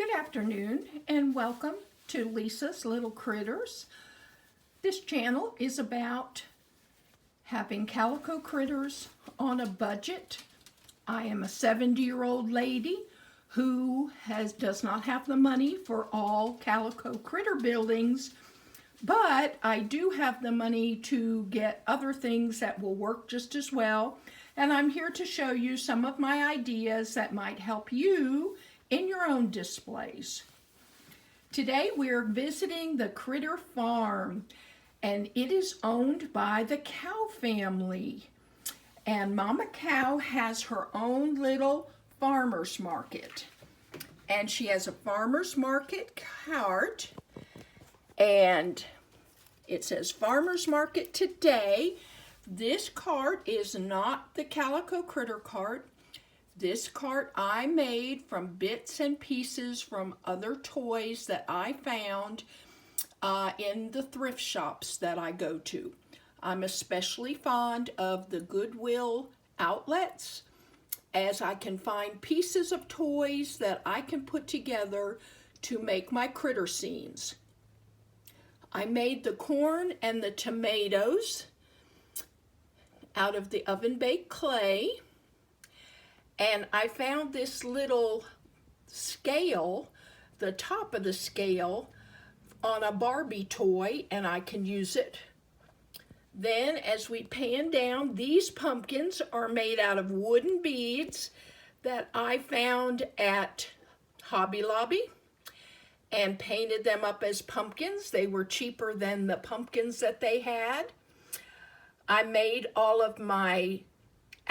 Good afternoon and welcome to Lisa's Little Critters. This channel is about having calico critters on a budget. I am a 70-year-old lady who does not have the money for all calico critter buildings, but I do have the money to get other things that will work just as well. And I'm here to show you some of my ideas that might help you in your own displays. Today we're visiting the Critter Farm, and it is owned by the Cow family. And Mama Cow has her own little farmer's market. And she has a farmer's market cart, and it says Farmer's Market Today. This cart is not the Calico Critter cart. This cart I made from bits and pieces from other toys that I found in the thrift shops that I go to. I'm especially fond of the Goodwill outlets, as I can find pieces of toys that I can put together to make my critter scenes. I made the corn and the tomatoes out of the oven-baked clay. And I found this little scale, the top of the scale, on a Barbie toy, and I can use it. Then as we pan down, these pumpkins are made out of wooden beads that I found at Hobby Lobby and painted them up as pumpkins. They were cheaper than the pumpkins that they had. I made all of my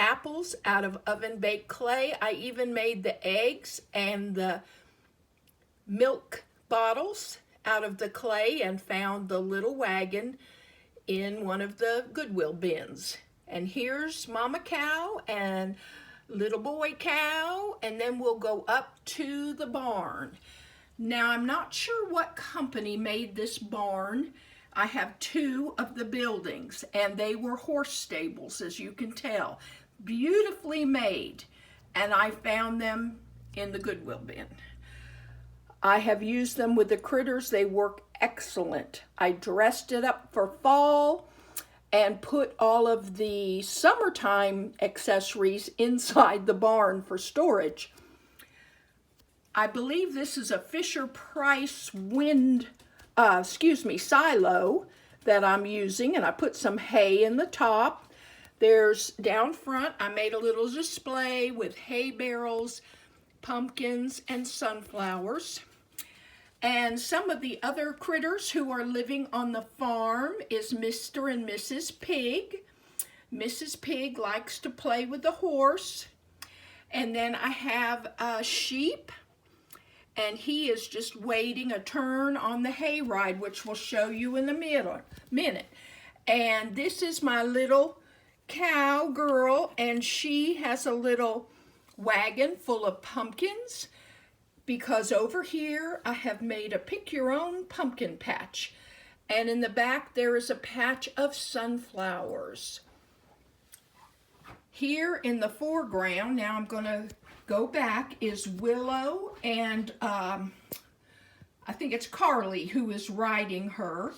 apples out of oven-baked clay. I even made the eggs and the milk bottles out of the clay and found the little wagon in one of the Goodwill bins. And here's Mama Cow and little boy Cow, and then we'll go up to the barn. Now, I'm not sure what company made this barn. I have two of the buildings, and they were horse stables, as you can tell. Beautifully made, and I found them in the Goodwill bin. I have used them with the critters. They work excellent. I dressed it up for fall and put all of the summertime accessories inside the barn for storage. I believe this is a Fisher-Price silo that I'm using, and I put some hay in the top. There's down front, I made a little display with hay barrels, pumpkins, and sunflowers. And some of the other critters who are living on the farm is Mr. and Mrs. Pig. Mrs. Pig likes to play with the horse. And then I have a sheep, and he is just waiting a turn on the hayride, which we'll show you in a minute. And this is my little cow girl, and she has a little wagon full of pumpkins, because over here I have made a pick your own pumpkin patch, and in the back there is a patch of sunflowers. Here in the foreground, now I'm going to go back, is Willow and I think it's Carly who is riding her.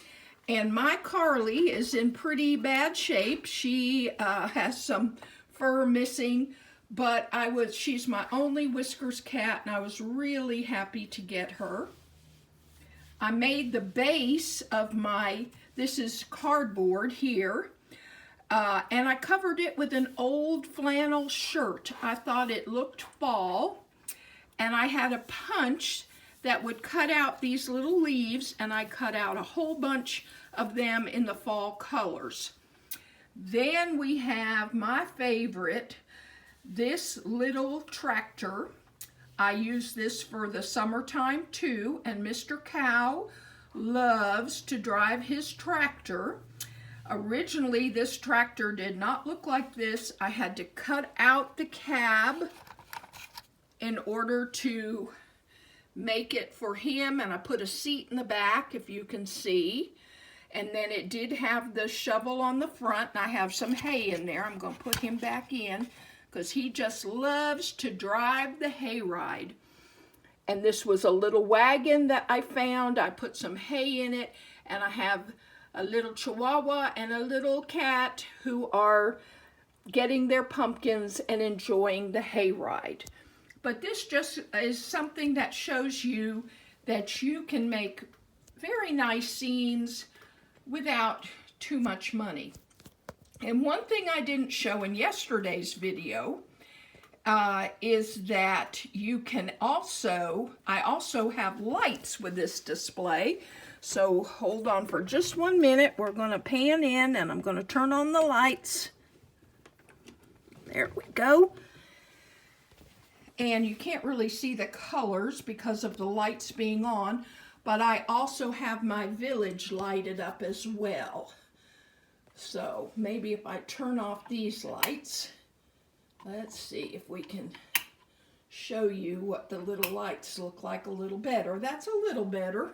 And my Carly is in pretty bad shape. She has some fur missing, but she's my only Whiskers cat, and I was really happy to get her. I made the base of this is cardboard here, and I covered it with an old flannel shirt. I thought it looked fall, and I had a punch that would cut out these little leaves, and I cut out a whole bunch of them in the fall colors. Then we have my favorite, this little tractor. I use this for the summertime too, and Mr. Cow loves to drive his tractor. Originally, this tractor did not look like this. I had to cut out the cab in order to make it for him, and I put a seat in the back, if you can see. And then it did have the shovel on the front, and I have some hay in there. I'm going to put him back in because he just loves to drive the hayride. And this was a little wagon that I found. I put some hay in it, and I have a little chihuahua and a little cat who are getting their pumpkins and enjoying the hayride. But this just is something that shows you that you can make very nice scenes without too much money. And one thing I didn't show in yesterday's video is that you can also, I also have lights with this display. So hold on for just 1 minute. We're going to pan in and I'm going to turn on the lights. There we go. And you can't really see the colors because of the lights being on, but I also have my village lighted up as well. So maybe if I turn off these lights, let's see if we can show you what the little lights look like a little better. That's a little better.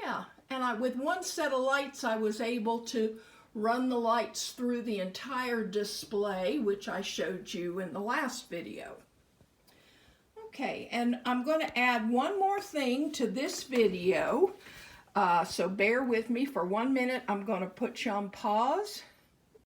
Yeah, and with one set of lights I was able to run the lights through the entire display, which I showed you in the last video. Okay, and I'm going to add one more thing to this video, so bear with me for 1 minute. I'm going to put you on pause.